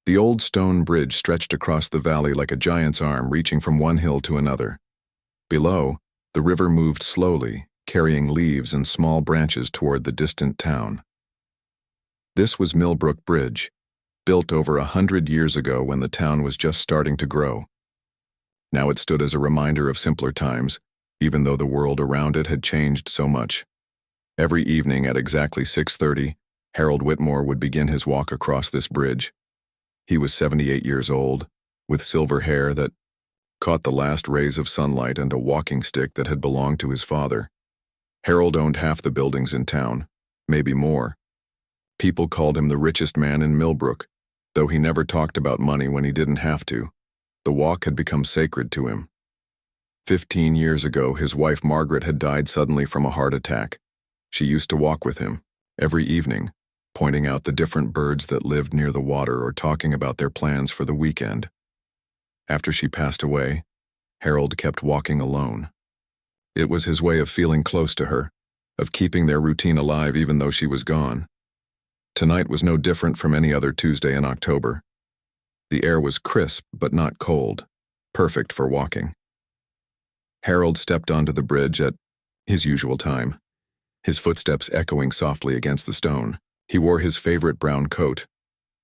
The old stone bridge stretched across the valley like a giant's arm reaching from one hill to another. Below, the river moved slowly, carrying leaves and small branches toward the distant town. This was Millbrook Bridge, built over 100 years ago when the town was just starting to grow. Now it stood as a reminder of simpler times, even though the world around it had changed so much. Every evening at exactly 6:30, Harold Whitmore would begin his walk across this bridge. He was 78 years old, with silver hair that caught the last rays of sunlight and a walking stick that had belonged to his father. Harold owned half the buildings in town, maybe more. People called him the richest man in Millbrook, though he never talked about money when he didn't have to. The walk had become sacred to him. 15 years ago, his wife Margaret had died suddenly from a heart attack. She used to walk with him, every evening, pointing out the different birds that lived near the water or talking about their plans for the weekend. After she passed away, Harold kept walking alone. It was his way of feeling close to her, of keeping their routine alive even though she was gone. Tonight was no different from any other Tuesday in October. The air was crisp but not cold, perfect for walking. Harold stepped onto the bridge at his usual time, his footsteps echoing softly against the stone. He wore his favorite brown coat,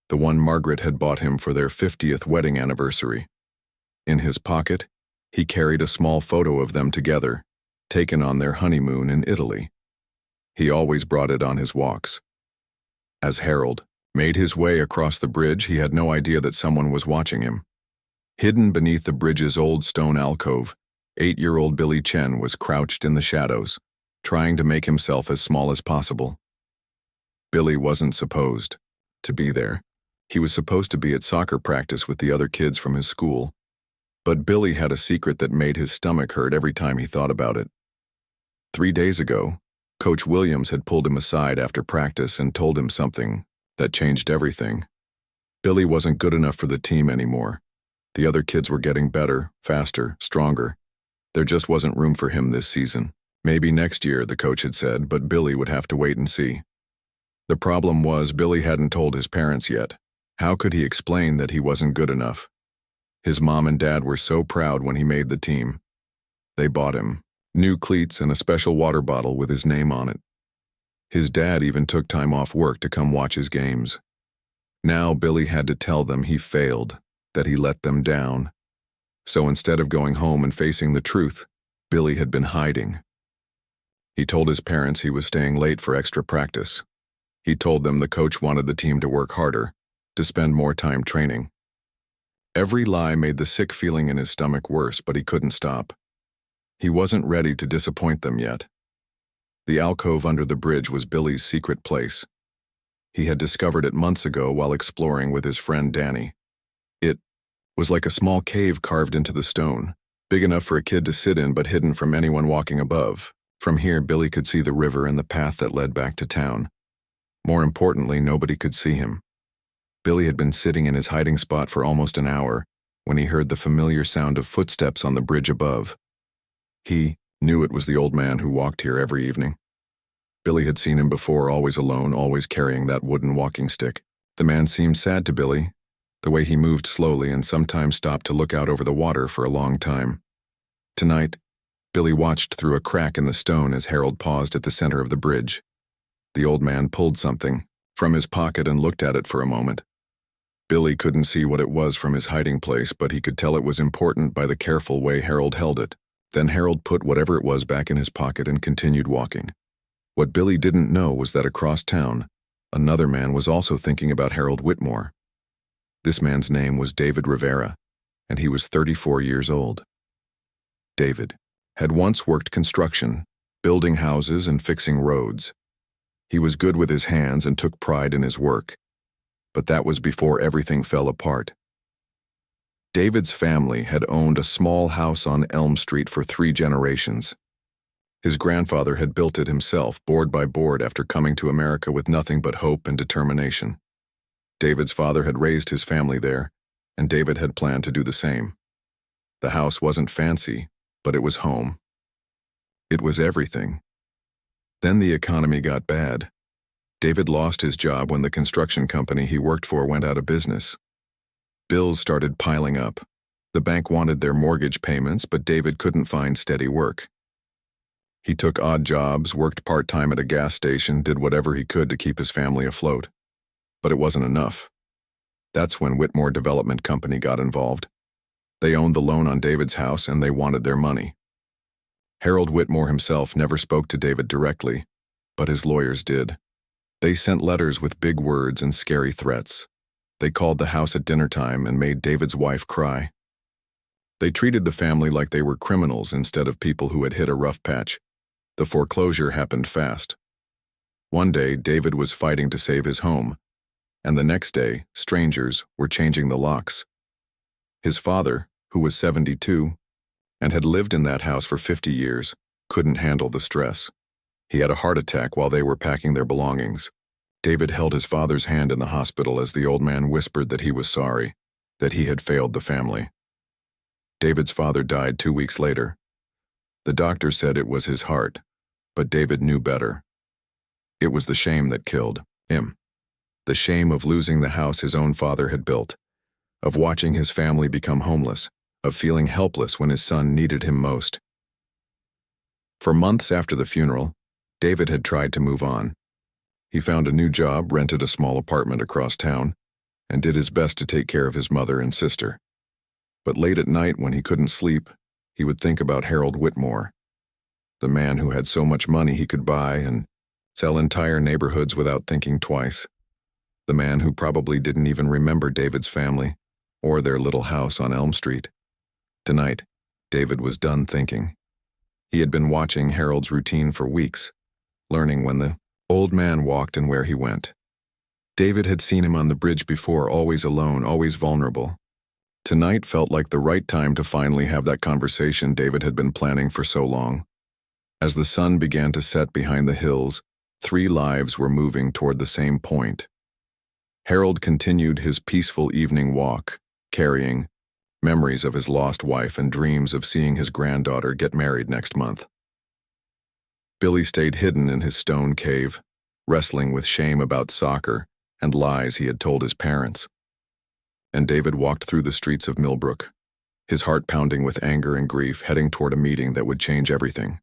the one Margaret had bought him for their 50th wedding anniversary. In his pocket, he carried a small photo of them together, taken on their honeymoon in Italy. He always brought it on his walks. As Harold made his way across the bridge, he had no idea that someone was watching him. Hidden beneath the bridge's old stone alcove, 8-year-old Billy Chen was crouched in the shadows, trying to make himself as small as possible. Billy wasn't supposed to be there. He was supposed to be at soccer practice with the other kids from his school. But Billy had a secret that made his stomach hurt every time he thought about it. 3 days ago, Coach Williams had pulled him aside after practice and told him something that changed everything. Billy wasn't good enough for the team anymore. The other kids were getting better, faster, stronger. There just wasn't room for him this season. Maybe next year, the coach had said, but Billy would have to wait and see. The problem was Billy hadn't told his parents yet. How could he explain that he wasn't good enough? His mom and dad were so proud when he made the team. They bought him new cleats and a special water bottle with his name on it. His dad even took time off work to come watch his games. Now Billy had to tell them he failed, that he let them down. So instead of going home and facing the truth, Billy had been hiding. He told his parents he was staying late for extra practice. He told them the coach wanted the team to work harder, to spend more time training. Every lie made the sick feeling in his stomach worse, but he couldn't stop. He wasn't ready to disappoint them yet. The alcove under the bridge was Billy's secret place. He had discovered it months ago while exploring with his friend Danny. It was like a small cave carved into the stone, big enough for a kid to sit in but hidden from anyone walking above. From here, Billy could see the river and the path that led back to town. More importantly, nobody could see him. Billy had been sitting in his hiding spot for almost an hour when he heard the familiar sound of footsteps on the bridge above. He knew it was the old man who walked here every evening. Billy had seen him before, always alone, always carrying that wooden walking stick. The man seemed sad to Billy, the way he moved slowly and sometimes stopped to look out over the water for a long time. Tonight, Billy watched through a crack in the stone as Harold paused at the center of the bridge. The old man pulled something from his pocket and looked at it for a moment. Billy couldn't see what it was from his hiding place, but he could tell it was important by the careful way Harold held it. Then Harold put whatever it was back in his pocket and continued walking. What Billy didn't know was that across town, another man was also thinking about Harold Whitmore. This man's name was David Rivera, and he was 34 years old. David had once worked construction, building houses and fixing roads. He was good with his hands and took pride in his work. But that was before everything fell apart. David's family had owned a small house on Elm Street for 3 generations. His grandfather had built it himself, board by board, after coming to America with nothing but hope and determination. David's father had raised his family there, and David had planned to do the same. The house wasn't fancy, but it was home. It was everything. Then the economy got bad. David lost his job when the construction company he worked for went out of business. Bills started piling up. The bank wanted their mortgage payments, but David couldn't find steady work. He took odd jobs, worked part-time at a gas station, did whatever he could to keep his family afloat. But it wasn't enough. That's when Whitmore Development Company got involved. They owned the loan on David's house and they wanted their money. Harold Whitmore himself never spoke to David directly, but his lawyers did. They sent letters with big words and scary threats. They called the house at dinner time and made David's wife cry. They treated the family like they were criminals instead of people who had hit a rough patch. The foreclosure happened fast. One day, David was fighting to save his home, and the next day, strangers were changing the locks. His father, who was 72, and had lived in that house for 50 years, couldn't handle the stress. He had a heart attack while they were packing their belongings. David held his father's hand in the hospital as the old man whispered that he was sorry, that he had failed the family. David's father died 2 weeks later. The doctor said it was his heart, but David knew better. It was the shame that killed him. The shame of losing the house his own father had built, of watching his family become homeless, of feeling helpless when his son needed him most. For months after the funeral, David had tried to move on. He found a new job, rented a small apartment across town, and did his best to take care of his mother and sister. But late at night when he couldn't sleep, he would think about Harold Whitmore, the man who had so much money he could buy and sell entire neighborhoods without thinking twice. The man who probably didn't even remember David's family or their little house on Elm Street. Tonight, David was done thinking. He had been watching Harold's routine for weeks, learning when the old man walked and where he went. David had seen him on the bridge before, always alone, always vulnerable. Tonight felt like the right time to finally have that conversation David had been planning for so long. As the sun began to set behind the hills, 3 lives were moving toward the same point. Harold continued his peaceful evening walk, carrying memories of his lost wife and dreams of seeing his granddaughter get married next month. Billy stayed hidden in his stone cave, wrestling with shame about soccer and lies he had told his parents. And David walked through the streets of Millbrook, his heart pounding with anger and grief, heading toward a meeting that would change everything.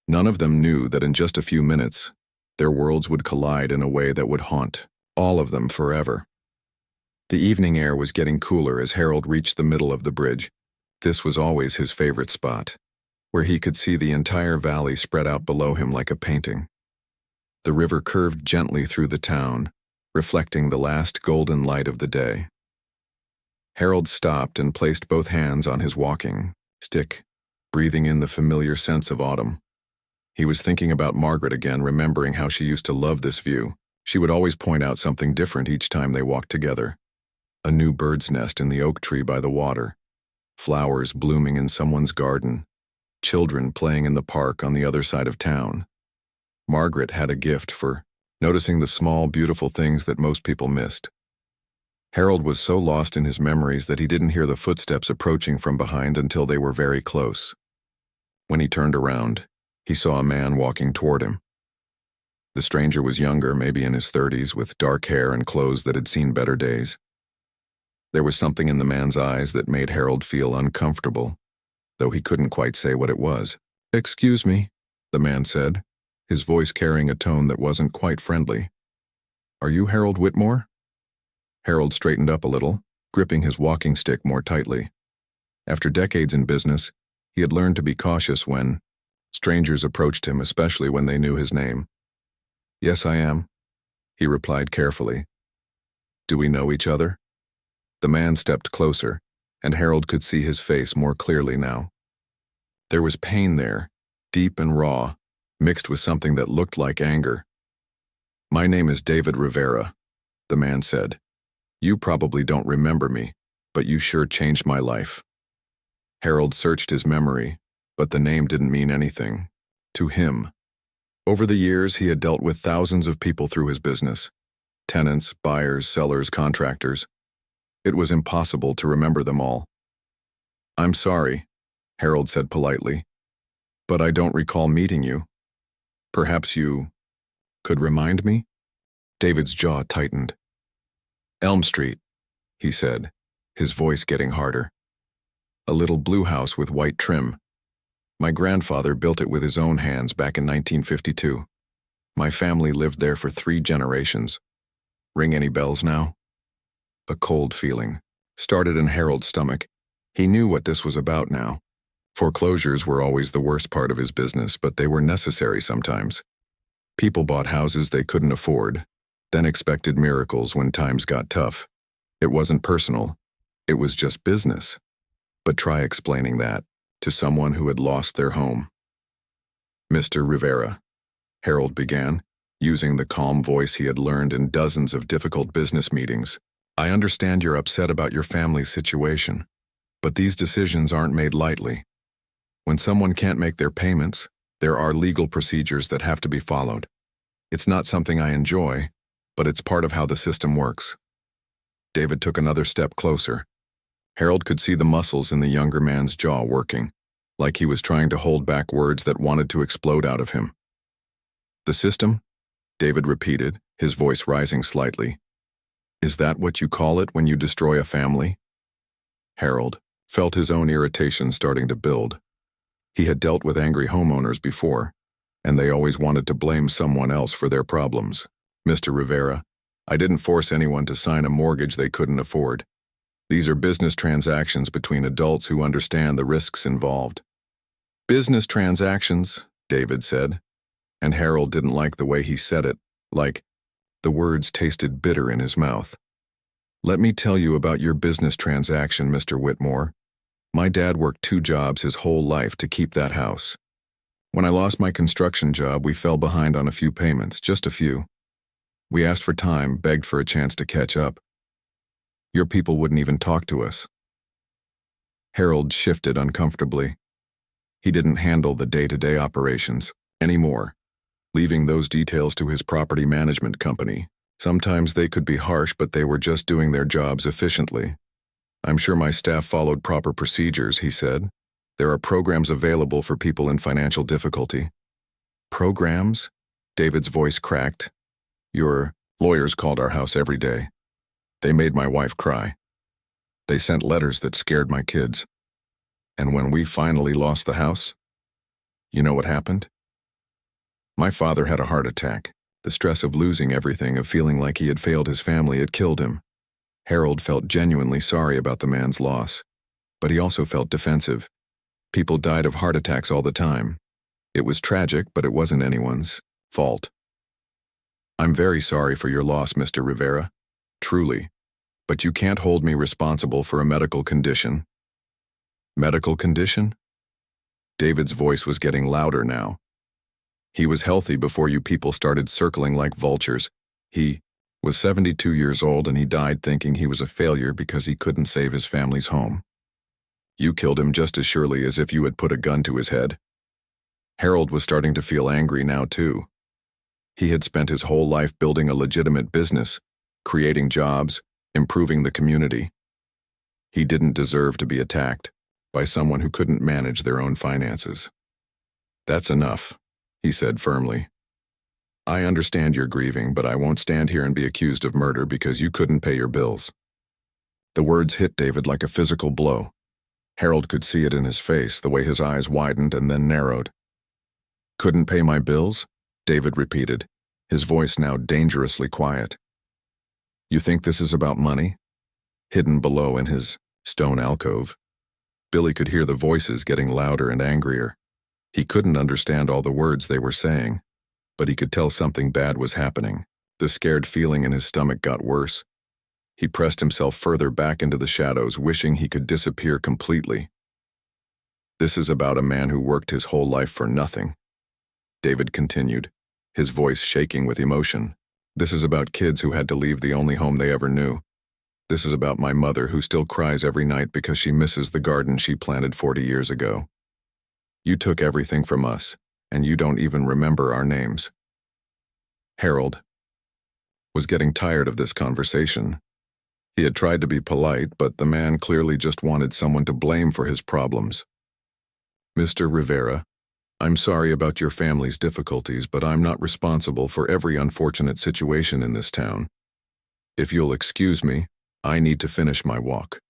None of them knew that in just a few minutes, their worlds would collide in a way that would haunt all of them forever. The evening air was getting cooler as Harold reached the middle of the bridge. This was always his favorite spot, where he could see the entire valley spread out below him like a painting. The river curved gently through the town, reflecting the last golden light of the day. Harold stopped and placed both hands on his walking stick, breathing in the familiar sense of autumn. He was thinking about Margaret again, remembering how she used to love this view. She would always point out something different each time they walked together. A new bird's nest in the oak tree by the water, flowers blooming in someone's garden, children playing in the park on the other side of town. Margaret had a gift for noticing the small, beautiful things that most people missed. Harold was so lost in his memories that he didn't hear the footsteps approaching from behind until they were very close. When he turned around, he saw a man walking toward him. The stranger was younger, maybe in his 30s, with dark hair and clothes that had seen better days. There was something in the man's eyes that made Harold feel uncomfortable, though he couldn't quite say what it was. "Excuse me," the man said, his voice carrying a tone that wasn't quite friendly. "Are you Harold Whitmore?" Harold straightened up a little, gripping his walking stick more tightly. After decades in business, he had learned to be cautious when strangers approached him, especially when they knew his name. "Yes, I am," he replied carefully. "Do we know each other?" The man stepped closer, and Harold could see his face more clearly now. There was pain there, deep and raw, mixed with something that looked like anger. "My name is David Rivera," the man said. "You probably don't remember me, but you sure changed my life." Harold searched his memory, but the name didn't mean anything to him. Over the years, he had dealt with thousands of people through his business. Tenants, buyers, sellers, contractors. It was impossible to remember them all. "I'm sorry," Harold said politely, "but I don't recall meeting you. Perhaps you could remind me?" David's jaw tightened. "Elm Street," he said, his voice getting harder. A little blue house with white trim. My grandfather built it with his own hands back in 1952. My family lived there for 3 generations. Ring any bells now? A cold feeling started in Harold's stomach. He knew what this was about now. Foreclosures were always the worst part of his business, but they were necessary sometimes. People bought houses they couldn't afford, then expected miracles when times got tough. It wasn't personal. It was just business. But try explaining that to someone who had lost their home. Mr. Rivera, Harold began, using the calm voice he had learned in dozens of difficult business meetings. I understand you're upset about your family's situation, but these decisions aren't made lightly. When someone can't make their payments, there are legal procedures that have to be followed. It's not something I enjoy, but it's part of how the system works. David took another step closer. Harold could see the muscles in the younger man's jaw working, like he was trying to hold back words that wanted to explode out of him. The system? David repeated, his voice rising slightly. Is that what you call it when you destroy a family? Harold felt his own irritation starting to build. He had dealt with angry homeowners before, and they always wanted to blame someone else for their problems. Mr. Rivera, I didn't force anyone to sign a mortgage they couldn't afford. These are business transactions between adults who understand the risks involved. Business transactions, David said, and Harold didn't like the way he said it, like the words tasted bitter in his mouth. Let me tell you about your business transaction, Mr. Whitmore. My dad worked 2 jobs his whole life to keep that house. When I lost my construction job, we fell behind on a few payments, just a few. We asked for time, begged for a chance to catch up. Your people wouldn't even talk to us. Harold shifted uncomfortably. He didn't handle the day-to-day operations anymore, leaving those details to his property management company. Sometimes they could be harsh, but they were just doing their jobs efficiently. I'm sure my staff followed proper procedures, he said. There are programs available for people in financial difficulty. Programs? David's voice cracked. Your lawyers called our house every day. They made my wife cry. They sent letters that scared my kids. And when we finally lost the house, you know what happened? My father had a heart attack. The stress of losing everything, of feeling like he had failed his family, had killed him. Harold felt genuinely sorry about the man's loss, but he also felt defensive. People died of heart attacks all the time. It was tragic, but it wasn't anyone's fault. I'm very sorry for your loss, Mr. Rivera. Truly. But you can't hold me responsible for a medical condition. Medical condition? David's voice was getting louder now. He was healthy before you people started circling like vultures. He was 72 years old and he died thinking he was a failure because he couldn't save his family's home. You killed him just as surely as if you had put a gun to his head. Harold was starting to feel angry now too. He had spent his whole life building a legitimate business, creating jobs, improving the community. He didn't deserve to be attacked by someone who couldn't manage their own finances. That's enough, he said firmly. I understand you're grieving, but I won't stand here and be accused of murder because you couldn't pay your bills. The words hit David like a physical blow. Harold could see it in his face, the way his eyes widened and then narrowed. Couldn't pay my bills? David repeated, his voice now dangerously quiet. You think this is about money? Hidden below in his stone alcove, Billy could hear the voices getting louder and angrier. He couldn't understand all the words they were saying, but he could tell something bad was happening. The scared feeling in his stomach got worse. He pressed himself further back into the shadows, wishing he could disappear completely. This is about a man who worked his whole life for nothing, David continued, his voice shaking with emotion. This is about kids who had to leave the only home they ever knew. This is about my mother who still cries every night because she misses the garden she planted 40 years ago. You took everything from us, and you don't even remember our names. Harold was getting tired of this conversation. He had tried to be polite, but the man clearly just wanted someone to blame for his problems. Mr. Rivera, I'm sorry about your family's difficulties, but I'm not responsible for every unfortunate situation in this town. If you'll excuse me, I need to finish my walk.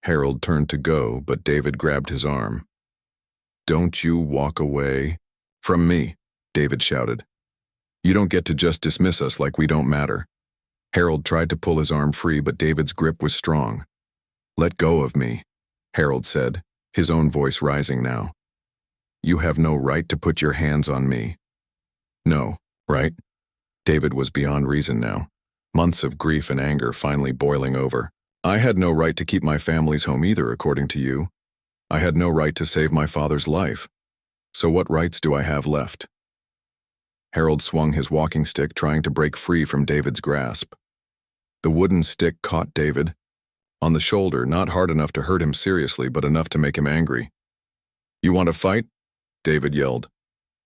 Harold turned to go, but David grabbed his arm. Don't you walk away from me, David shouted. You don't get to just dismiss us like we don't matter. Harold tried to pull his arm free, but David's grip was strong. Let go of me, Harold said, his own voice rising now. You have no right to put your hands on me. No, right? David was beyond reason now, months of grief and anger finally boiling over. I had no right to keep my family's home either, according to you. I had no right to save my father's life. So what rights do I have left? Harold swung his walking stick, trying to break free from David's grasp. The wooden stick caught David on the shoulder, not hard enough to hurt him seriously, but enough to make him angry. You want to fight? David yelled.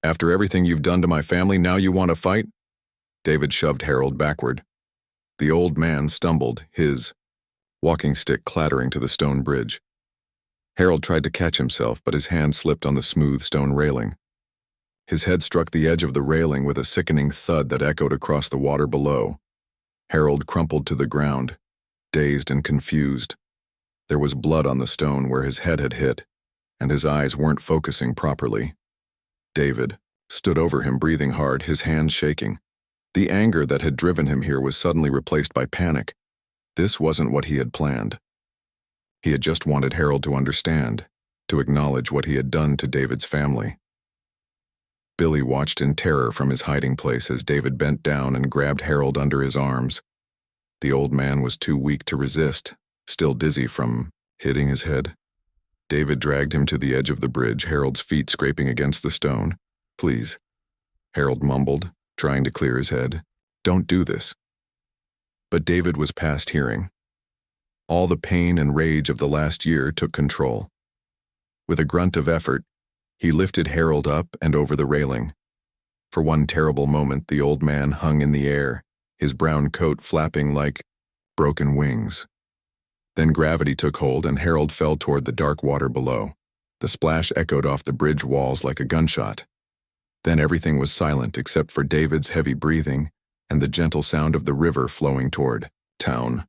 After everything you've done to my family, now you want to fight? David shoved Harold backward. The old man stumbled, his walking stick clattering to the stone bridge. Harold tried to catch himself, but his hand slipped on the smooth stone railing. His head struck the edge of the railing with a sickening thud that echoed across the water below. Harold crumpled to the ground, dazed and confused. There was blood on the stone where his head had hit, and his eyes weren't focusing properly. David stood over him, breathing hard, his hands shaking. The anger that had driven him here was suddenly replaced by panic. This wasn't what he had planned. He had just wanted Harold to understand, to acknowledge what he had done to David's family. Billy watched in terror from his hiding place as David bent down and grabbed Harold under his arms. The old man was too weak to resist, still dizzy from hitting his head. David dragged him to the edge of the bridge, Harold's feet scraping against the stone. Please, Harold mumbled, trying to clear his head. Don't do this. But David was past hearing. All the pain and rage of the last year took control. With a grunt of effort, he lifted Harold up and over the railing. For one terrible moment, the old man hung in the air, his brown coat flapping like broken wings. Then gravity took hold and Harold fell toward the dark water below. The splash echoed off the bridge walls like a gunshot. Then everything was silent except for David's heavy breathing and the gentle sound of the river flowing toward town.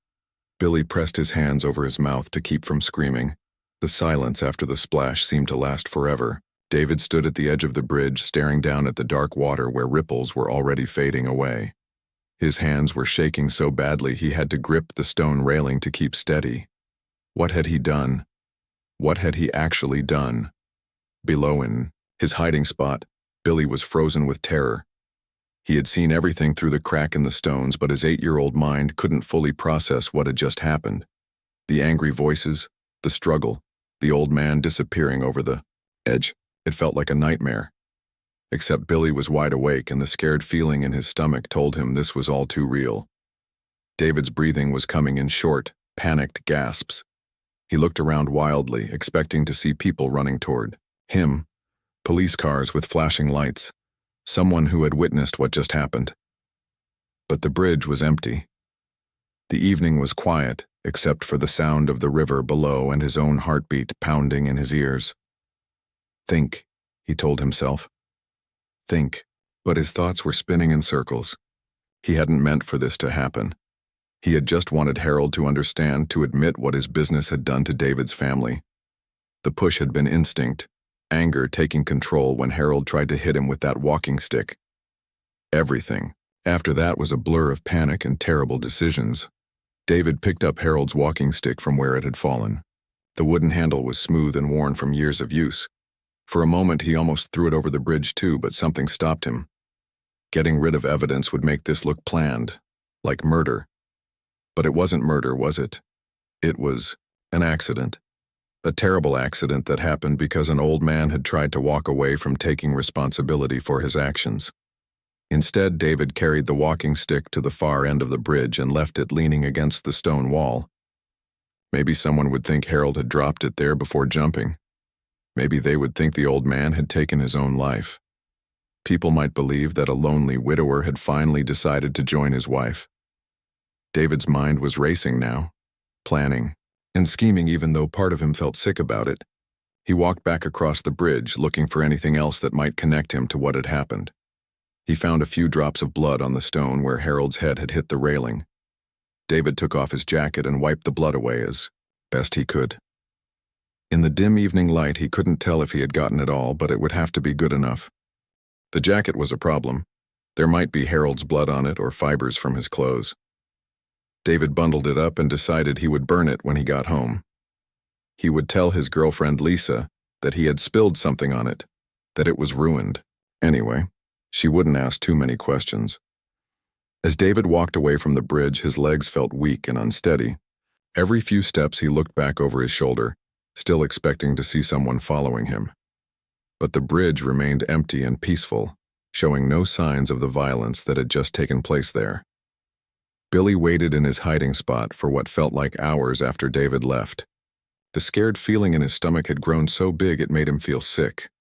Billy pressed his hands over his mouth to keep from screaming. The silence after the splash seemed to last forever. David stood at the edge of the bridge, staring down at the dark water where ripples were already fading away. His hands were shaking so badly he had to grip the stone railing to keep steady. What had he done? What had he actually done? Below in his hiding spot, Billy was frozen with terror. He had seen everything through the crack in the stones, but his 8-year-old mind couldn't fully process what had just happened. The angry voices, the struggle, the old man disappearing over the edge. It felt like a nightmare. Except Billy was wide awake, and the scared feeling in his stomach told him this was all too real. David's breathing was coming in short, panicked gasps. He looked around wildly, expecting to see people running toward him, police cars with flashing lights, someone who had witnessed what just happened. But the bridge was empty. The evening was quiet, except for the sound of the river below and his own heartbeat pounding in his ears. Think, he told himself. Think, but his thoughts were spinning in circles. He hadn't meant for this to happen. He had just wanted Harold to understand, to admit what his business had done to David's family. The push had been instinct, anger taking control when Harold tried to hit him with that walking stick. Everything, after that, was a blur of panic and terrible decisions. David picked up Harold's walking stick from where it had fallen. The wooden handle was smooth and worn from years of use. For a moment he almost threw it over the bridge too, but something stopped him. Getting rid of evidence would make this look planned, like murder. But it wasn't murder, was it? It was an accident. A terrible accident that happened because an old man had tried to walk away from taking responsibility for his actions. Instead, David carried the walking stick to the far end of the bridge and left it leaning against the stone wall. Maybe someone would think Harold had dropped it there before jumping. Maybe they would think the old man had taken his own life. People might believe that a lonely widower had finally decided to join his wife. David's mind was racing now, planning and scheming, even though part of him felt sick about it. He walked back across the bridge, looking for anything else that might connect him to what had happened. He found a few drops of blood on the stone where Harold's head had hit the railing. David took off his jacket and wiped the blood away as best he could. In the dim evening light, he couldn't tell if he had gotten it all, but it would have to be good enough. The jacket was a problem. There might be Harold's blood on it or fibers from his clothes. David bundled it up and decided he would burn it when he got home. He would tell his girlfriend Lisa that he had spilled something on it, that it was ruined. Anyway, she wouldn't ask too many questions. As David walked away from the bridge, his legs felt weak and unsteady. Every few steps he looked back over his shoulder, still expecting to see someone following him. But the bridge remained empty and peaceful, showing no signs of the violence that had just taken place there. Billy waited in his hiding spot for what felt like hours after David left. The scared feeling in his stomach had grown so big it made him feel sick.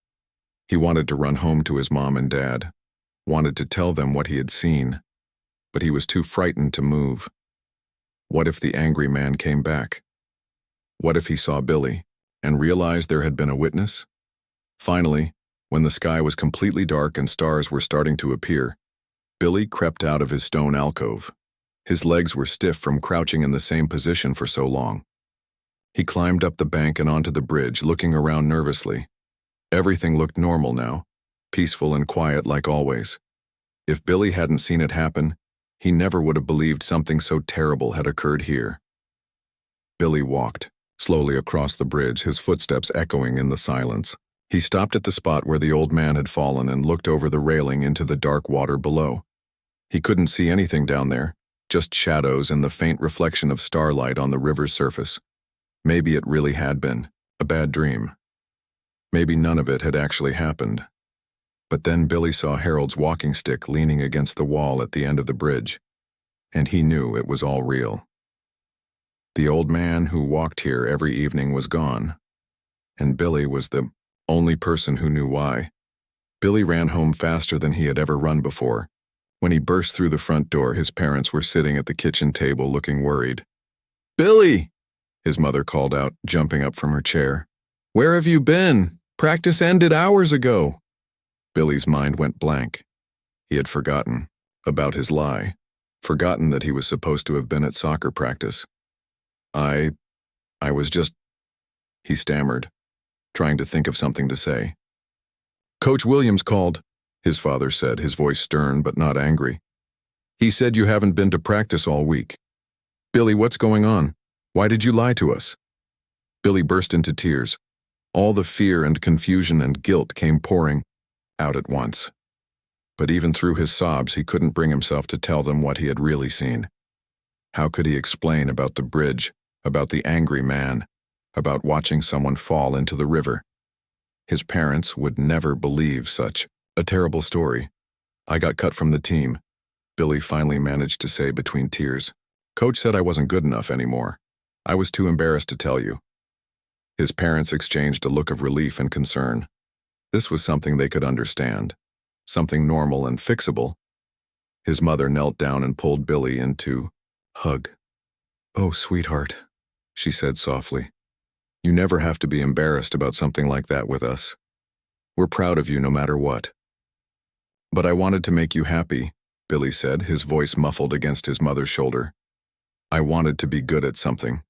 He wanted to run home to his mom and dad, wanted to tell them what he had seen, but he was too frightened to move. What if the angry man came back? What if he saw Billy and realized there had been a witness? Finally, when the sky was completely dark and stars were starting to appear, Billy crept out of his stone alcove. His legs were stiff from crouching in the same position for so long. He climbed up the bank and onto the bridge, looking around nervously. Everything looked normal now, peaceful and quiet like always. If Billy hadn't seen it happen, he never would have believed something so terrible had occurred here. Billy walked slowly across the bridge, his footsteps echoing in the silence. He stopped at the spot where the old man had fallen and looked over the railing into the dark water below. He couldn't see anything down there, just shadows and the faint reflection of starlight on the river's surface. Maybe it really had been a bad dream. Maybe none of it had actually happened. But then Billy saw Harold's walking stick leaning against the wall at the end of the bridge, and he knew it was all real. The old man who walked here every evening was gone, and Billy was the only person who knew why. Billy ran home faster than he had ever run before. When he burst through the front door, his parents were sitting at the kitchen table looking worried. "Billy!" his mother called out, jumping up from her chair. "Where have you been? Practice ended hours ago." Billy's mind went blank. He had forgotten about his lie, forgotten that he was supposed to have been at soccer practice. I was just, he stammered, trying to think of something to say. "Coach Williams called," his father said, his voice stern but not angry. "He said you haven't been to practice all week. Billy, what's going on? Why did you lie to us?" Billy burst into tears. All the fear and confusion and guilt came pouring out at once. But even through his sobs, he couldn't bring himself to tell them what he had really seen. How could he explain about the bridge, about the angry man, about watching someone fall into the river? His parents would never believe such a terrible story. "I got cut from the team," Billy finally managed to say between tears. "Coach said I wasn't good enough anymore. I was too embarrassed to tell you." His parents exchanged a look of relief and concern. This was something they could understand, something normal and fixable. His mother knelt down and pulled Billy into hug. "Oh, sweetheart," she said softly. "You never have to be embarrassed about something like that with us. We're proud of you no matter what." "But I wanted to make you happy," Billy said, his voice muffled against his mother's shoulder. "I wanted to be good at something."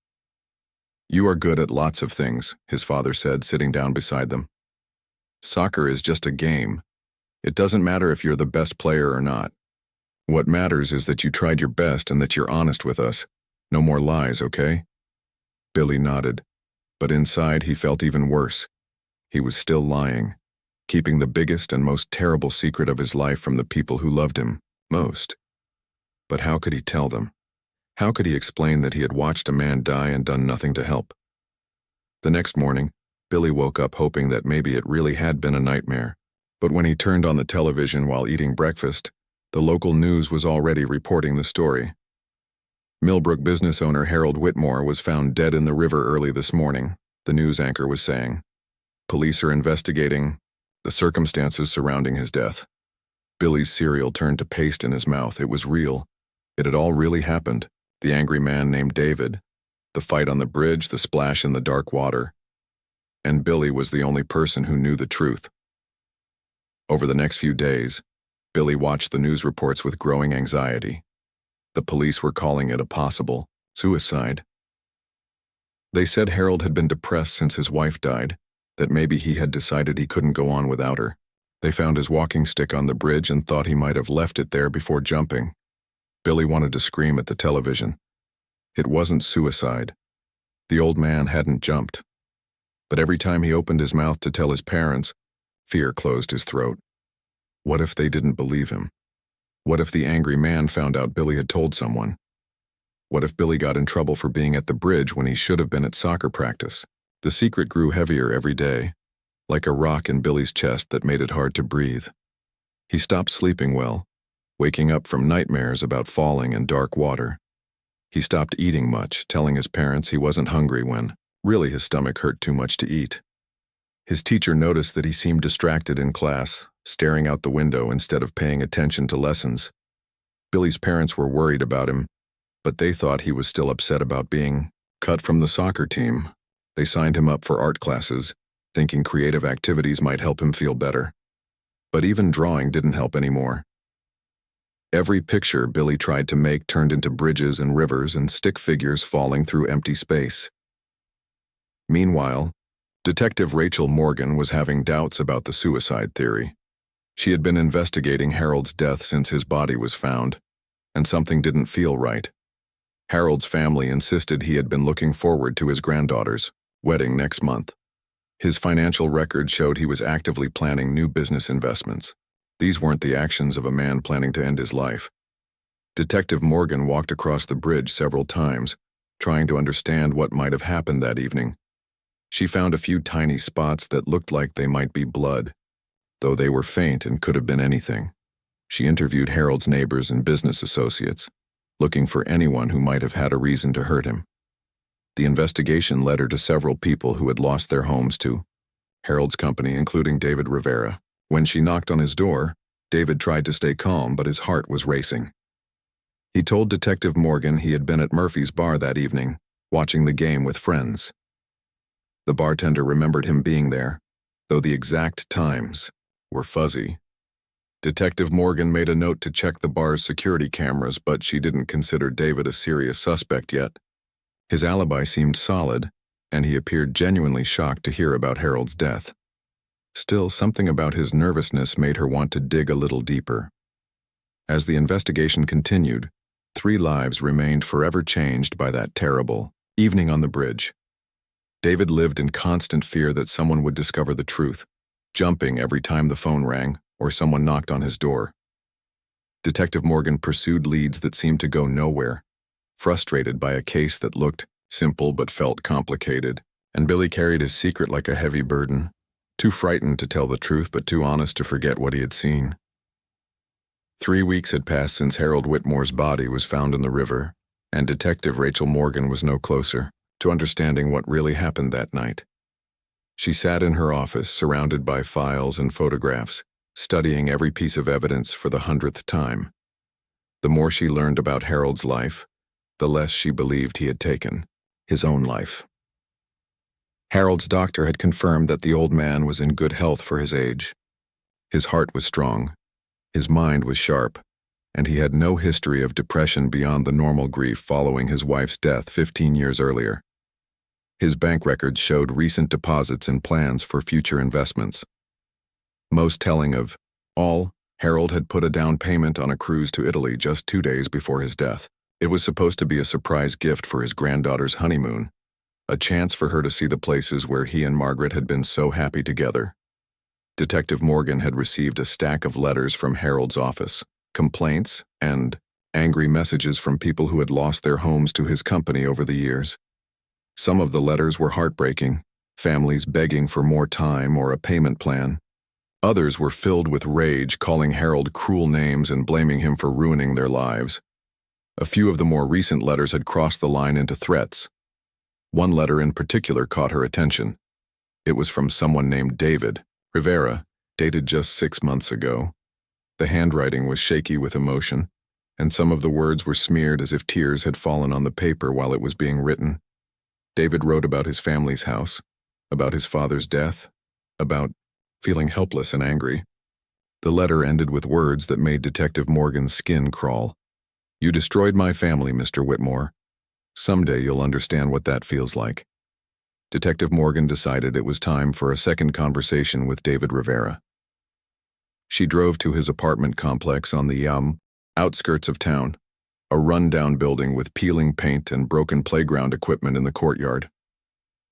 "You are good at lots of things," his father said, sitting down beside them. "Soccer is just a game. It doesn't matter if you're the best player or not. What matters is that you tried your best and that you're honest with us. No more lies, okay?" Billy nodded, but inside he felt even worse. He was still lying, keeping the biggest and most terrible secret of his life from the people who loved him most. But how could he tell them? How could he explain that he had watched a man die and done nothing to help? The next morning, Billy woke up hoping that maybe it really had been a nightmare. But when he turned on the television while eating breakfast, the local news was already reporting the story. Millbrook business owner Harold Whitmore was found dead in the river early this morning, the news anchor was saying. Police are investigating the circumstances surrounding his death. Billy's cereal turned to paste in his mouth. It was real. It had all really happened. The angry man named David, the fight on the bridge, the splash in the dark water. And Billy was the only person who knew the truth. Over the next few days, Billy watched the news reports with growing anxiety. The police were calling it a possible suicide. They said Harold had been depressed since his wife died, that maybe he had decided he couldn't go on without her. They found his walking stick on the bridge and thought he might have left it there before jumping. Billy wanted to scream at the television. It wasn't suicide. The old man hadn't jumped. But every time he opened his mouth to tell his parents, fear closed his throat. What if they didn't believe him? What if the angry man found out Billy had told someone? What if Billy got in trouble for being at the bridge when he should have been at soccer practice? The secret grew heavier every day, like a rock in Billy's chest that made it hard to breathe. He stopped sleeping well, waking up from nightmares about falling in dark water. He stopped eating much, telling his parents he wasn't hungry when really his stomach hurt too much to eat. His teacher noticed that he seemed distracted in class, staring out the window instead of paying attention to lessons. Billy's parents were worried about him, but they thought he was still upset about being cut from the soccer team. They signed him up for art classes, thinking creative activities might help him feel better. But even drawing didn't help anymore. Every picture Billy tried to make turned into bridges and rivers and stick figures falling through empty space. Meanwhile, Detective Rachel Morgan was having doubts about the suicide theory. She had been investigating Harold's death since his body was found, and something didn't feel right. Harold's family insisted he had been looking forward to his granddaughter's wedding next month. His financial record showed he was actively planning new business investments. These weren't the actions of a man planning to end his life. Detective Morgan walked across the bridge several times, trying to understand what might have happened that evening. She found a few tiny spots that looked like they might be blood, though they were faint and could have been anything. She interviewed Harold's neighbors and business associates, looking for anyone who might have had a reason to hurt him. The investigation led her to several people who had lost their homes to Harold's company, including David Rivera. When she knocked on his door, David tried to stay calm, but his heart was racing. He told Detective Morgan he had been at Murphy's bar that evening, watching the game with friends. The bartender remembered him being there, though the exact times were fuzzy. Detective Morgan made a note to check the bar's security cameras, but she didn't consider David a serious suspect yet. His alibi seemed solid, and he appeared genuinely shocked to hear about Harold's death. Still, something about his nervousness made her want to dig a little deeper. As the investigation continued, 3 lives remained forever changed by that terrible evening on the bridge. David lived in constant fear that someone would discover the truth, jumping every time the phone rang or someone knocked on his door. Detective Morgan pursued leads that seemed to go nowhere, frustrated by a case that looked simple but felt complicated, and Billy carried his secret like a heavy burden, too frightened to tell the truth but too honest to forget what he had seen. 3 weeks had passed since Harold Whitmore's body was found in the river, and Detective Rachel Morgan was no closer to understanding what really happened that night. She sat in her office, surrounded by files and photographs, studying every piece of evidence for the 100th time. The more she learned about Harold's life, the less she believed he had taken his own life. Harold's doctor had confirmed that the old man was in good health for his age. His heart was strong, his mind was sharp, and he had no history of depression beyond the normal grief following his wife's death 15 years earlier. His bank records showed recent deposits and plans for future investments. Most telling of all, Harold had put a down payment on a cruise to Italy just 2 days before his death. It was supposed to be a surprise gift for his granddaughter's honeymoon, a chance for her to see the places where he and Margaret had been so happy together. Detective Morgan had received a stack of letters from Harold's office, complaints, and angry messages from people who had lost their homes to his company over the years. Some of the letters were heartbreaking, families begging for more time or a payment plan. Others were filled with rage, calling Harold cruel names and blaming him for ruining their lives. A few of the more recent letters had crossed the line into threats. One letter in particular caught her attention. It was from someone named David Rivera, dated just 6 months ago. The handwriting was shaky with emotion, and some of the words were smeared as if tears had fallen on the paper while it was being written. David wrote about his family's house, about his father's death, about feeling helpless and angry. The letter ended with words that made Detective Morgan's skin crawl. You destroyed my family, Mr. Whitmore. Someday you'll understand what that feels like. Detective Morgan decided it was time for a second conversation with David Rivera. She drove to his apartment complex on the outskirts of town, a run-down building with peeling paint and broken playground equipment in the courtyard.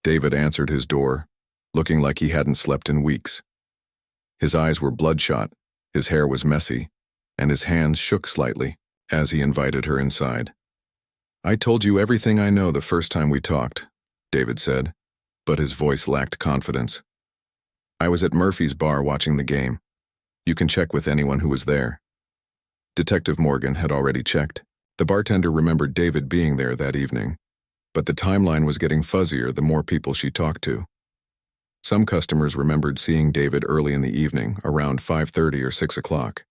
David answered his door, looking like he hadn't slept in weeks. His eyes were bloodshot, his hair was messy, and his hands shook slightly as he invited her inside. I told you everything I know the first time we talked, David said, but his voice lacked confidence. I was at Murphy's bar watching the game. You can check with anyone who was there. Detective Morgan had already checked. The bartender remembered David being there that evening, but the timeline was getting fuzzier the more people she talked to. Some customers remembered seeing David early in the evening, around 5:30 or 6 o'clock.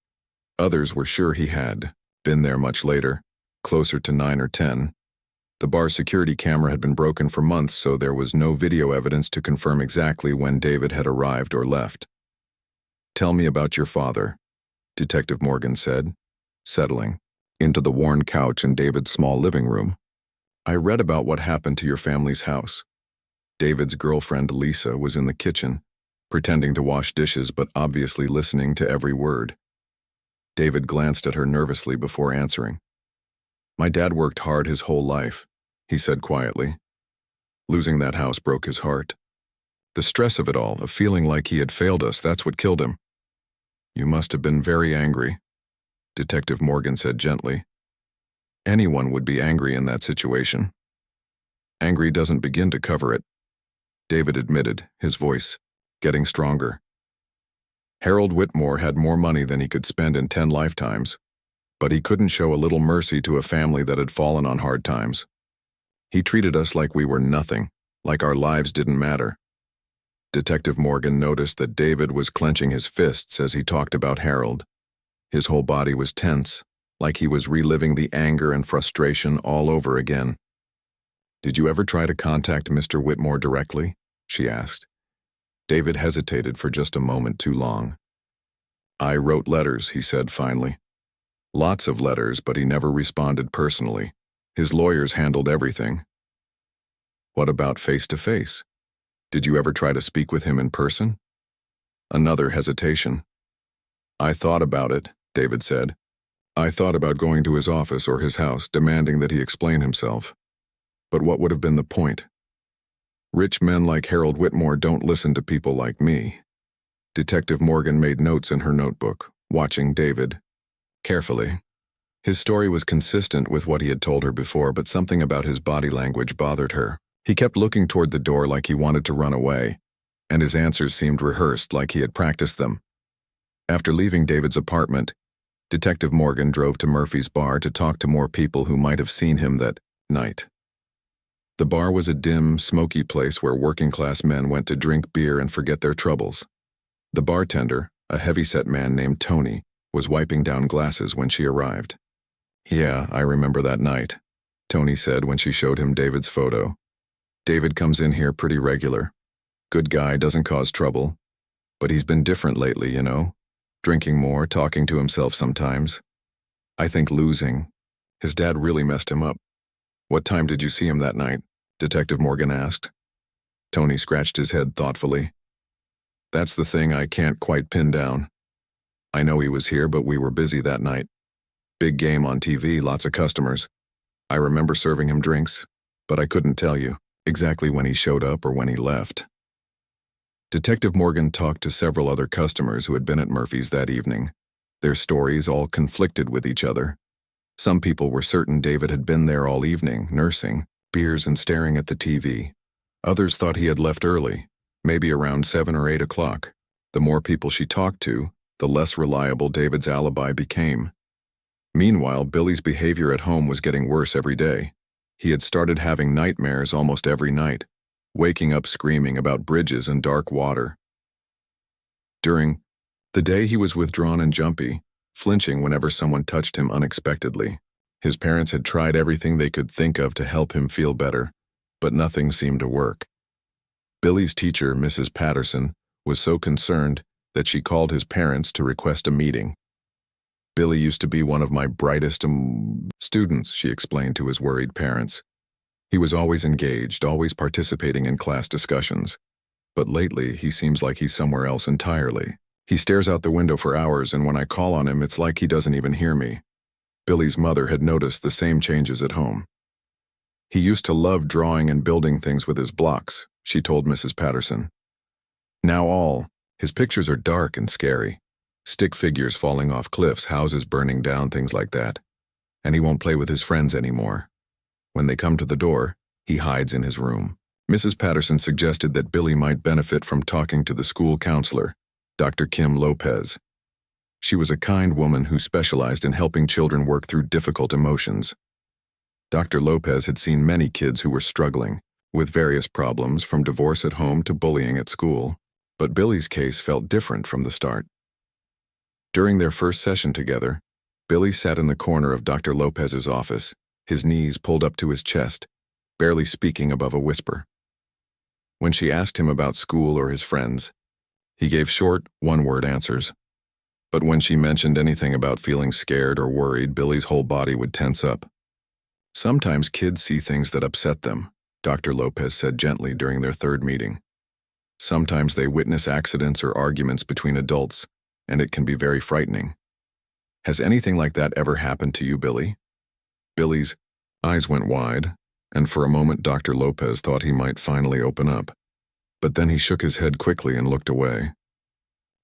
Others were sure he had been there much later, closer to 9 or 10. The bar's security camera had been broken for months, so there was no video evidence to confirm exactly when David had arrived or left. Tell me about your father, Detective Morgan said, settling into the worn couch in David's small living room. I read about what happened to your family's house. David's girlfriend Lisa was in the kitchen, pretending to wash dishes but obviously listening to every word. David glanced at her nervously before answering. My dad worked hard his whole life, he said quietly. Losing that house broke his heart. The stress of it all, of feeling like he had failed us, that's what killed him. You must have been very angry, Detective Morgan said gently. Anyone would be angry in that situation. Angry doesn't begin to cover it, David admitted, his voice getting stronger. Harold Whitmore had more money than he could spend in 10 lifetimes, but he couldn't show a little mercy to a family that had fallen on hard times. He treated us like we were nothing, like our lives didn't matter. Detective Morgan noticed that David was clenching his fists as he talked about Harold. His whole body was tense, like he was reliving the anger and frustration all over again. Did you ever try to contact Mr. Whitmore directly? She asked. David hesitated for just a moment too long. I wrote letters, he said finally. Lots of letters, but he never responded personally. His lawyers handled everything. What about face-to-face? Did you ever try to speak with him in person? Another hesitation. I thought about it, David said. I thought about going to his office or his house, demanding that he explain himself. But what would have been the point? Rich men like Harold Whitmore don't listen to people like me. Detective Morgan made notes in her notebook, watching David carefully. His story was consistent with what he had told her before, but something about his body language bothered her. He kept looking toward the door like he wanted to run away, and his answers seemed rehearsed like he had practiced them. After leaving David's apartment, Detective Morgan drove to Murphy's bar to talk to more people who might have seen him that night. The bar was a dim, smoky place where working-class men went to drink beer and forget their troubles. The bartender, a heavy-set man named Tony, was wiping down glasses when she arrived. Yeah, I remember that night, Tony said when she showed him David's photo. David comes in here pretty regular. Good guy, doesn't cause trouble. But he's been different lately, you know? Drinking more, talking to himself sometimes. I think losing. His dad really messed him up. What time did you see him that night? Detective Morgan asked. Tony scratched his head thoughtfully. That's the thing I can't quite pin down. I know he was here, but we were busy that night. Big game on TV, lots of customers. I remember serving him drinks, but I couldn't tell you exactly when he showed up or when he left. Detective Morgan talked to several other customers who had been at Murphy's that evening. Their stories all conflicted with each other. Some people were certain David had been there all evening, nursing, beers and staring at the TV. Others thought he had left early, maybe around 7 or 8 o'clock. The more people she talked to, the less reliable David's alibi became. Meanwhile, Billy's behavior at home was getting worse every day. He had started having nightmares almost every night, waking up screaming about bridges and dark water. During the day, he was withdrawn and jumpy, flinching whenever someone touched him unexpectedly. His parents had tried everything they could think of to help him feel better, but nothing seemed to work. Billy's teacher, Mrs. Patterson, was so concerned that she called his parents to request a meeting. Billy used to be one of my brightest students, she explained to his worried parents. He was always engaged, always participating in class discussions. But lately, he seems like he's somewhere else entirely. He stares out the window for hours, and when I call on him, it's like he doesn't even hear me. Billy's mother had noticed the same changes at home. He used to love drawing and building things with his blocks, she told Mrs. Patterson. Now his pictures are dark and scary. Stick figures falling off cliffs, houses burning down, things like that. And he won't play with his friends anymore. When they come to the door, he hides in his room. Mrs. Patterson suggested that Billy might benefit from talking to the school counselor, Dr. Kim Lopez. She was a kind woman who specialized in helping children work through difficult emotions. Dr. Lopez had seen many kids who were struggling with various problems, from divorce at home to bullying at school, but Billy's case felt different from the start. During their first session together, Billy sat in the corner of Dr. Lopez's office, his knees pulled up to his chest, barely speaking above a whisper. When she asked him about school or his friends, he gave short, one-word answers. But when she mentioned anything about feeling scared or worried, Billy's whole body would tense up. Sometimes kids see things that upset them, Dr. Lopez said gently during their third meeting. Sometimes they witness accidents or arguments between adults, and it can be very frightening. Has anything like that ever happened to you, Billy? Billy's eyes went wide, and for a moment Dr. Lopez thought he might finally open up. But then he shook his head quickly and looked away.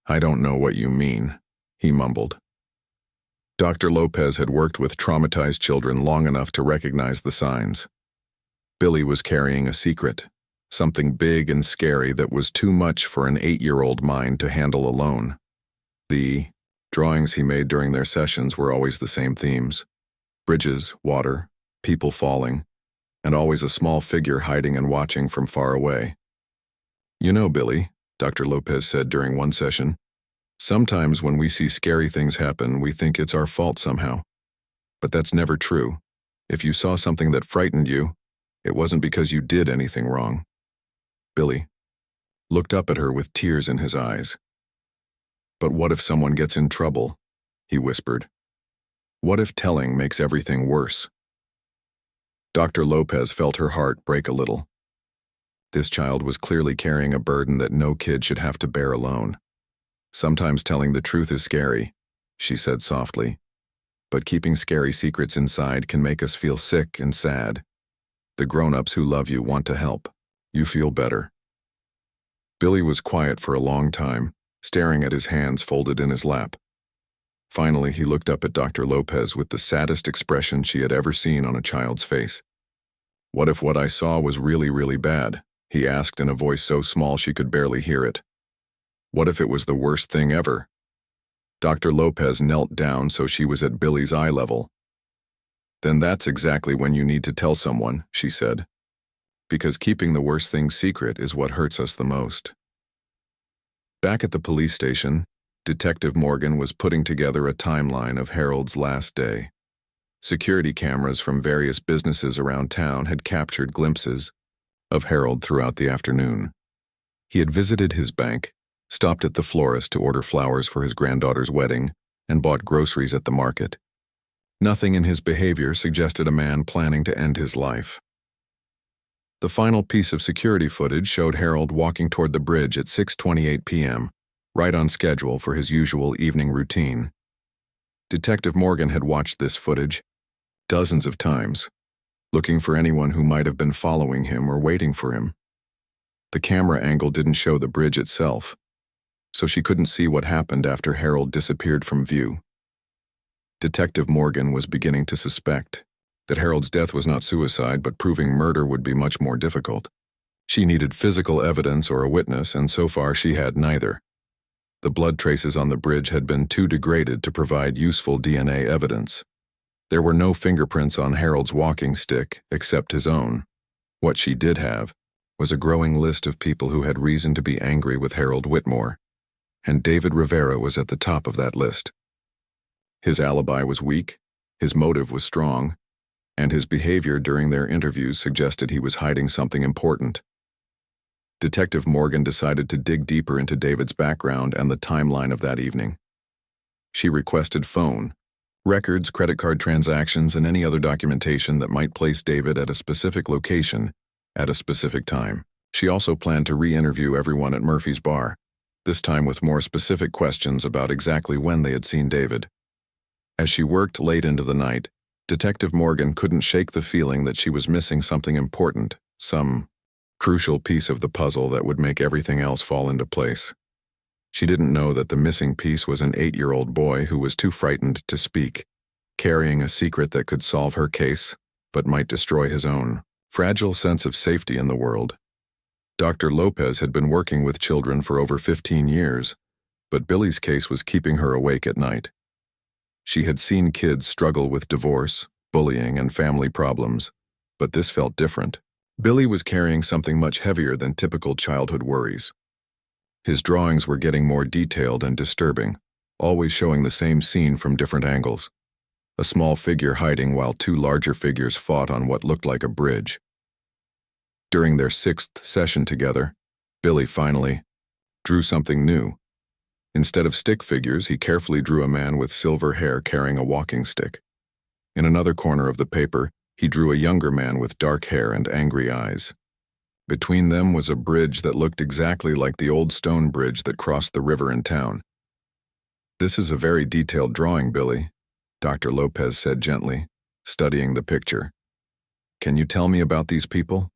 I don't know what you mean, he mumbled. Dr. Lopez had worked with traumatized children long enough to recognize the signs. Billy was carrying a secret, something big and scary that was too much for an 8-year-old mind to handle alone. The drawings he made during their sessions were always the same themes: bridges, water, people falling, and always a small figure hiding and watching from far away. You know, Billy, Dr. Lopez said during one session, sometimes when we see scary things happen, we think it's our fault somehow. But that's never true. If you saw something that frightened you, it wasn't because you did anything wrong. Billy looked up at her with tears in his eyes. But what if someone gets in trouble? He whispered. What if telling makes everything worse? Dr. Lopez felt her heart break a little. This child was clearly carrying a burden that no kid should have to bear alone. Sometimes telling the truth is scary, she said softly, but keeping scary secrets inside can make us feel sick and sad. The grown-ups who love you want to help. You feel better. Billy was quiet for a long time, staring at his hands folded in his lap. Finally, he looked up at Dr. Lopez with the saddest expression she had ever seen on a child's face. What if what I saw was really, really bad? He asked in a voice so small she could barely hear it. What if it was the worst thing ever? Dr. Lopez knelt down so she was at Billy's eye level. Then that's exactly when you need to tell someone, she said. Because keeping the worst things secret is what hurts us the most. Back at the police station, Detective Morgan was putting together a timeline of Harold's last day. Security cameras from various businesses around town had captured glimpses of Harold throughout the afternoon. He had visited his bank, stopped at the florist to order flowers for his granddaughter's wedding, and bought groceries at the market. Nothing in his behavior suggested a man planning to end his life. The final piece of security footage showed Harold walking toward the bridge at 6:28 p.m., right on schedule for his usual evening routine. Detective Morgan had watched this footage dozens of times, looking for anyone who might have been following him or waiting for him. The camera angle didn't show the bridge itself, so she couldn't see what happened after Harold disappeared from view. Detective Morgan was beginning to suspect that Harold's death was not suicide, but proving murder would be much more difficult. She needed physical evidence or a witness, and so far she had neither. The blood traces on the bridge had been too degraded to provide useful DNA evidence. There were no fingerprints on Harold's walking stick except his own. What she did have was a growing list of people who had reason to be angry with Harold Whitmore, and David Rivera was at the top of that list. His alibi was weak, his motive was strong, and his behavior during their interviews suggested he was hiding something important. Detective Morgan decided to dig deeper into David's background and the timeline of that evening. She requested phone, Records, credit card transactions, and any other documentation that might place David at a specific location at a specific time. She also planned to re-interview everyone at Murphy's bar, this time with more specific questions about exactly when they had seen David. As she worked late into the night, Detective Morgan couldn't shake the feeling that she was missing something important, some crucial piece of the puzzle that would make everything else fall into place. She didn't know that the missing piece was an 8-year-old boy who was too frightened to speak, carrying a secret that could solve her case, but might destroy his own fragile sense of safety in the world. Dr. Lopez had been working with children for over 15 years, but Billy's case was keeping her awake at night. She had seen kids struggle with divorce, bullying, and family problems, but this felt different. Billy was carrying something much heavier than typical childhood worries. His drawings were getting more detailed and disturbing, always showing the same scene from different angles. A small figure hiding while two larger figures fought on what looked like a bridge. During their 6th session together, Billy finally drew something new. Instead of stick figures, he carefully drew a man with silver hair carrying a walking stick. In another corner of the paper, he drew a younger man with dark hair and angry eyes. Between them was a bridge that looked exactly like the old stone bridge that crossed the river in town. "This is a very detailed drawing, Billy," Dr. Lopez said gently, studying the picture. "Can you tell me about these people?"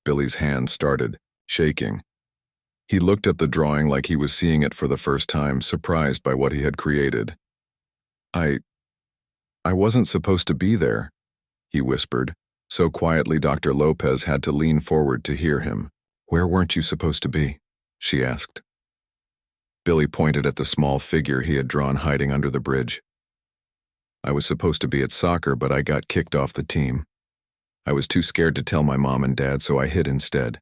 Billy's hand started shaking. He looked at the drawing like he was seeing it for the first time, surprised by what he had created. I wasn't supposed to be there," he whispered, so quietly Dr. Lopez had to lean forward to hear him. "Where weren't you supposed to be?" she asked. Billy pointed at the small figure he had drawn hiding under the bridge. "I was supposed to be at soccer, but I got kicked off the team. I was too scared to tell my mom and dad, so I hid instead.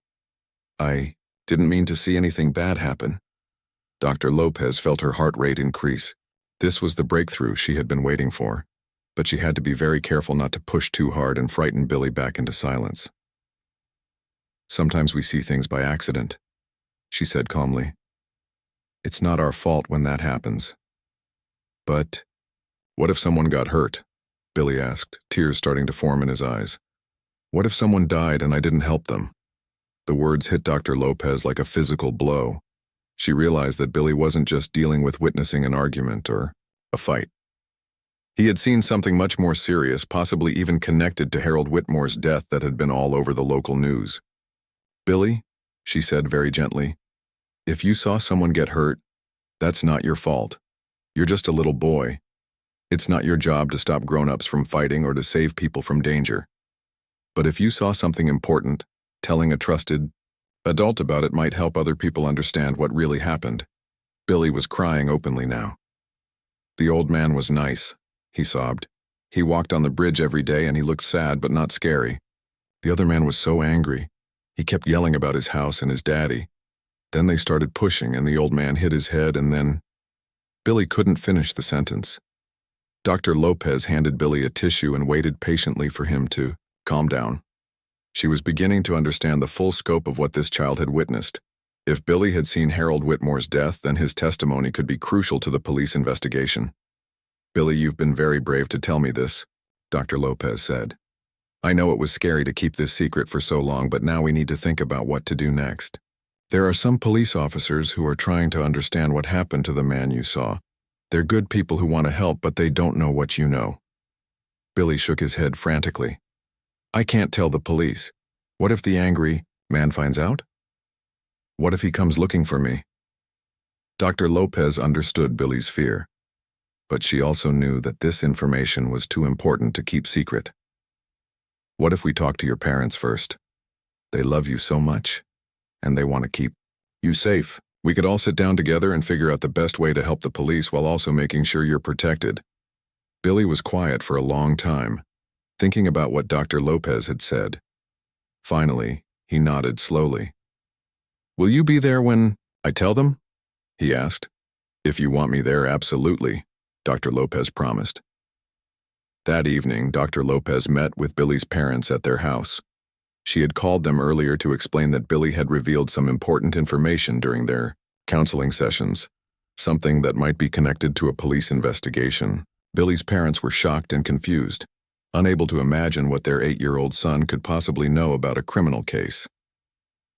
I didn't mean to see anything bad happen." Dr. Lopez felt her heart rate increase. This was the breakthrough she had been waiting for, but she had to be very careful not to push too hard and frighten Billy back into silence. "Sometimes we see things by accident," she said calmly. "It's not our fault when that happens." "But what if someone got hurt?" Billy asked, tears starting to form in his eyes. "What if someone died and I didn't help them?" The words hit Dr. Lopez like a physical blow. She realized that Billy wasn't just dealing with witnessing an argument or a fight. He had seen something much more serious, possibly even connected to Harold Whitmore's death that had been all over the local news. "Billy," she said very gently, "if you saw someone get hurt, that's not your fault. You're just a little boy. It's not your job to stop grown-ups from fighting or to save people from danger. But if you saw something important, telling a trusted adult about it might help other people understand what really happened." Billy was crying openly now. "The old man was nice," he sobbed. "He walked on the bridge every day and he looked sad but not scary. The other man was so angry. He kept yelling about his house and his daddy. Then they started pushing and the old man hit his head and then—" Billy couldn't finish the sentence. Dr. Lopez handed Billy a tissue and waited patiently for him to calm down. She was beginning to understand the full scope of what this child had witnessed. If Billy had seen Harold Whitmore's death, then his testimony could be crucial to the police investigation. "Billy, you've been very brave to tell me this," Dr. Lopez said. "I know it was scary to keep this secret for so long, but now we need to think about what to do next. There are some police officers who are trying to understand what happened to the man you saw. They're good people who want to help, but they don't know what you know." Billy shook his head frantically. "I can't tell the police. What if the angry man finds out? What if he comes looking for me?" Dr. Lopez understood Billy's fear, but she also knew that this information was too important to keep secret. "What if we talk to your parents first? They love you so much, and they want to keep you safe. We could all sit down together and figure out the best way to help the police while also making sure you're protected." Billy was quiet for a long time, thinking about what Dr. Lopez had said. Finally, he nodded slowly. "Will you be there when I tell them?" he asked. "If you want me there, absolutely," Dr. Lopez promised. That evening, Dr. Lopez met with Billy's parents at their house. She had called them earlier to explain that Billy had revealed some important information during their counseling sessions, something that might be connected to a police investigation. Billy's parents were shocked and confused, unable to imagine what their 8-year-old son could possibly know about a criminal case.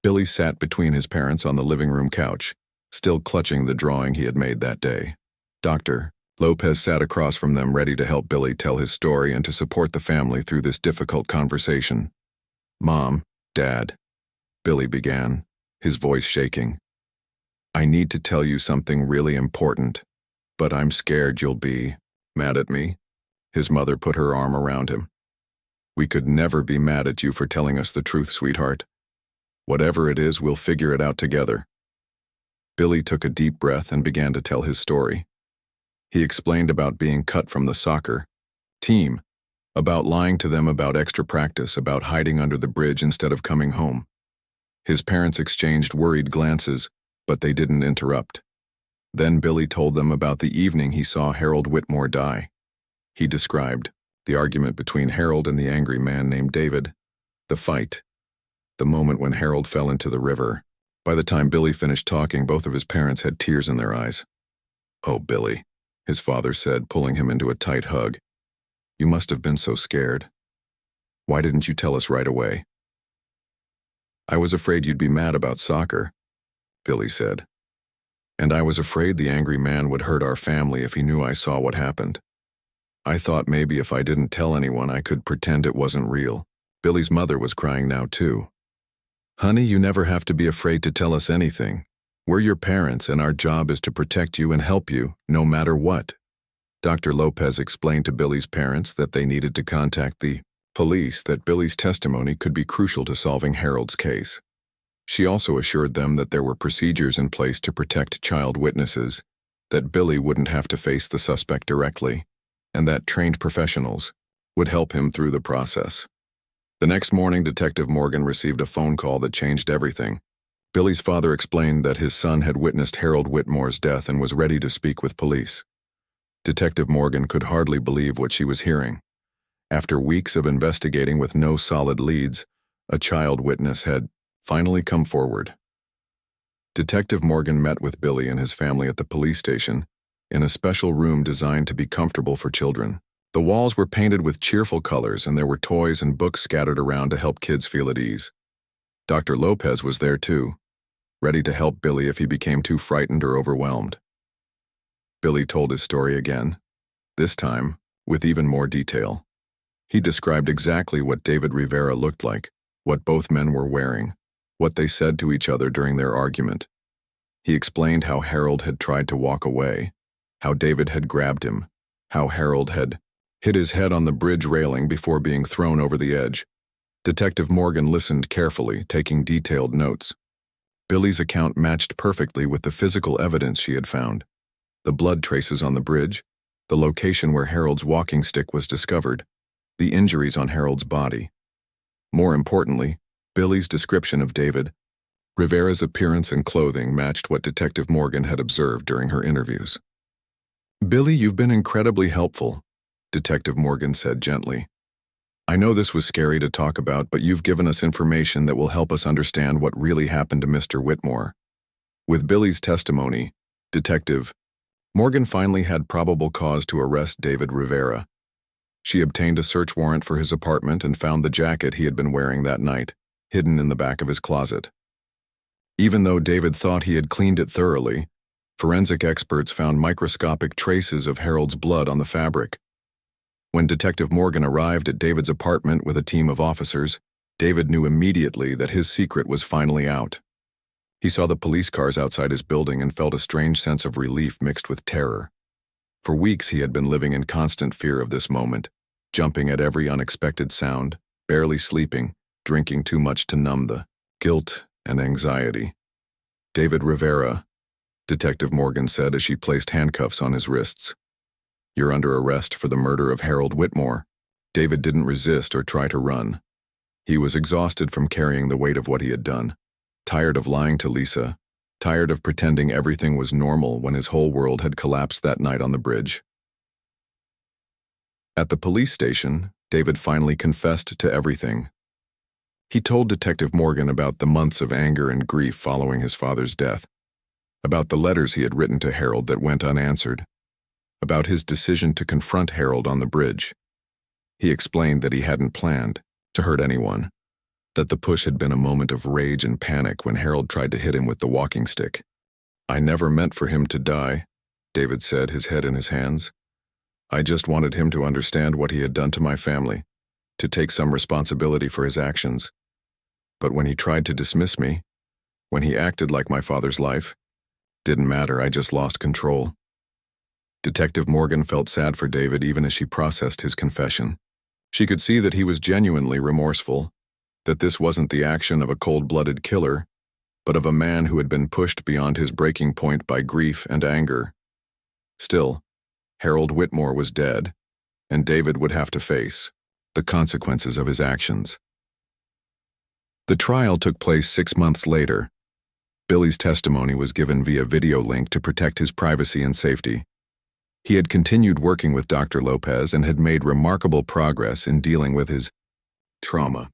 Billy sat between his parents on the living room couch, still clutching the drawing he had made that day. Dr. Lopez sat across from them, ready to help Billy tell his story and to support the family through this difficult conversation. "Mom, Dad," Billy began, his voice shaking. "I need to tell you something really important, but I'm scared you'll be mad at me." His mother put her arm around him. "We could never be mad at you for telling us the truth, sweetheart. Whatever it is, we'll figure it out together." Billy took a deep breath and began to tell his story. He explained about being cut from the soccer team, about lying to them about extra practice, about hiding under the bridge instead of coming home. His parents exchanged worried glances, but they didn't interrupt. Then Billy told them about the evening he saw Harold Whitmore die. He described the argument between Harold and the angry man named David, the fight, the moment when Harold fell into the river. By the time Billy finished talking, both of his parents had tears in their eyes. "Oh, Billy," his father said, pulling him into a tight hug. "You must have been so scared. Why didn't you tell us right away?" "I was afraid you'd be mad about soccer," Billy said. "And I was afraid the angry man would hurt our family if he knew I saw what happened. I thought maybe if I didn't tell anyone, I could pretend it wasn't real." Billy's mother was crying now too. "Honey, you never have to be afraid to tell us anything. We're your parents, and our job is to protect you and help you, no matter what." Dr. Lopez explained to Billy's parents that they needed to contact the police, that Billy's testimony could be crucial to solving Harold's case. She also assured them that there were procedures in place to protect child witnesses, that Billy wouldn't have to face the suspect directly, and that trained professionals would help him through the process. The next morning, Detective Morgan received a phone call that changed everything. Billy's father explained that his son had witnessed Harold Whitmore's death and was ready to speak with police. Detective Morgan could hardly believe what she was hearing. After weeks of investigating with no solid leads, a child witness had finally come forward. Detective Morgan met with Billy and his family at the police station, in a special room designed to be comfortable for children. The walls were painted with cheerful colors, and there were toys and books scattered around to help kids feel at ease. Dr. Lopez was there too, ready to help Billy if he became too frightened or overwhelmed. Billy told his story again, this time with even more detail. He described exactly what David Rivera looked like, what both men were wearing, what they said to each other during their argument. He explained how Harold had tried to walk away, how David had grabbed him, how Harold had hit his head on the bridge railing before being thrown over the edge. Detective Morgan listened carefully, taking detailed notes. Billy's account matched perfectly with the physical evidence she had found. The blood traces on the bridge, the location where Harold's walking stick was discovered, the injuries on Harold's body. More importantly, Billy's description of David Rivera's appearance and clothing matched what Detective Morgan had observed during her interviews. "Billy, you've been incredibly helpful," Detective Morgan said gently. "I know this was scary to talk about, but you've given us information that will help us understand what really happened to Mr. Whitmore." With Billy's testimony, Detective Morgan finally had probable cause to arrest David Rivera. She obtained a search warrant for his apartment and found the jacket he had been wearing that night, hidden in the back of his closet. Even though David thought he had cleaned it thoroughly, forensic experts found microscopic traces of Harold's blood on the fabric. When Detective Morgan arrived at David's apartment with a team of officers, David knew immediately that his secret was finally out. He saw the police cars outside his building and felt a strange sense of relief mixed with terror. For weeks he had been living in constant fear of this moment, jumping at every unexpected sound, barely sleeping, drinking too much to numb the guilt and anxiety. "David Rivera," Detective Morgan said as she placed handcuffs on his wrists. "You're under arrest for the murder of Harold Whitmore." David didn't resist or try to run. He was exhausted from carrying the weight of what he had done, tired of lying to Lisa, tired of pretending everything was normal when his whole world had collapsed that night on the bridge. At the police station, David finally confessed to everything. He told Detective Morgan about the months of anger and grief following his father's death, about the letters he had written to Harold that went unanswered, about his decision to confront Harold on the bridge. He explained that he hadn't planned to hurt anyone, that the push had been a moment of rage and panic when Harold tried to hit him with the walking stick. "I never meant for him to die," David said, his head in his hands. "I just wanted him to understand what he had done to my family, to take some responsibility for his actions. But when he tried to dismiss me, when he acted like my father's life, didn't matter, I just lost control." Detective Morgan felt sad for David even as she processed his confession. She could see that he was genuinely remorseful, that this wasn't the action of a cold-blooded killer, but of a man who had been pushed beyond his breaking point by grief and anger. Still, Harold Whitmore was dead, and David would have to face the consequences of his actions. The trial took place 6 months later. Billy's testimony was given via video link to protect his privacy and safety. He had continued working with Dr. Lopez and had made remarkable progress in dealing with his trauma.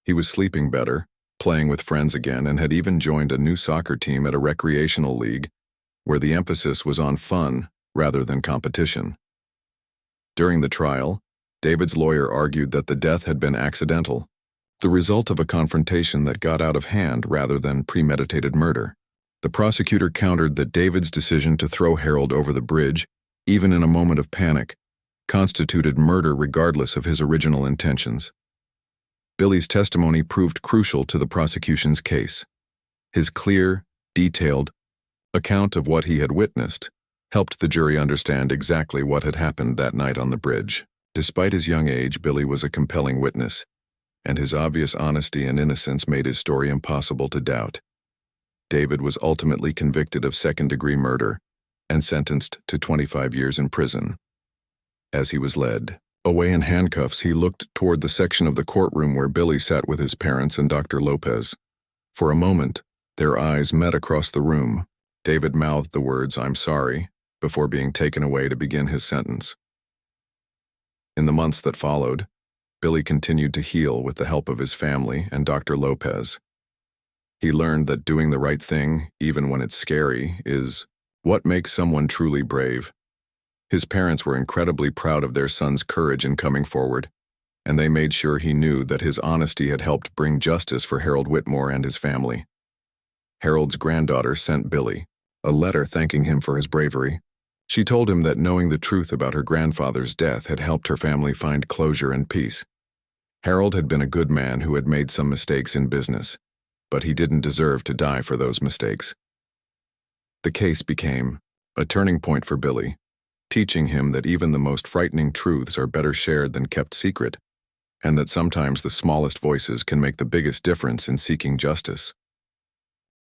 He was sleeping better, playing with friends again, and had even joined a new soccer team at a recreational league where the emphasis was on fun rather than competition. During the trial, David's lawyer argued that the death had been accidental, the result of a confrontation that got out of hand rather than premeditated murder. The prosecutor countered that David's decision to throw Harold over the bridge, even in a moment of panic, constituted murder regardless of his original intentions. Billy's testimony proved crucial to the prosecution's case. His clear, detailed account of what he had witnessed helped the jury understand exactly what had happened that night on the bridge. Despite his young age, Billy was a compelling witness, and his obvious honesty and innocence made his story impossible to doubt. David was ultimately convicted of second-degree murder and sentenced to 25 years in prison. As he was led away in handcuffs, he looked toward the section of the courtroom where Billy sat with his parents and Dr. Lopez. For a moment, their eyes met across the room. David mouthed the words, "I'm sorry," before being taken away to begin his sentence. In the months that followed, Billy continued to heal with the help of his family and Dr. Lopez. He learned that doing the right thing, even when it's scary, is what makes someone truly brave. His parents were incredibly proud of their son's courage in coming forward, and they made sure he knew that his honesty had helped bring justice for Harold Whitmore and his family. Harold's granddaughter sent Billy a letter thanking him for his bravery. She told him that knowing the truth about her grandfather's death had helped her family find closure and peace. Harold had been a good man who had made some mistakes in business, but he didn't deserve to die for those mistakes. The case became a turning point for Billy, teaching him that even the most frightening truths are better shared than kept secret, and that sometimes the smallest voices can make the biggest difference in seeking justice.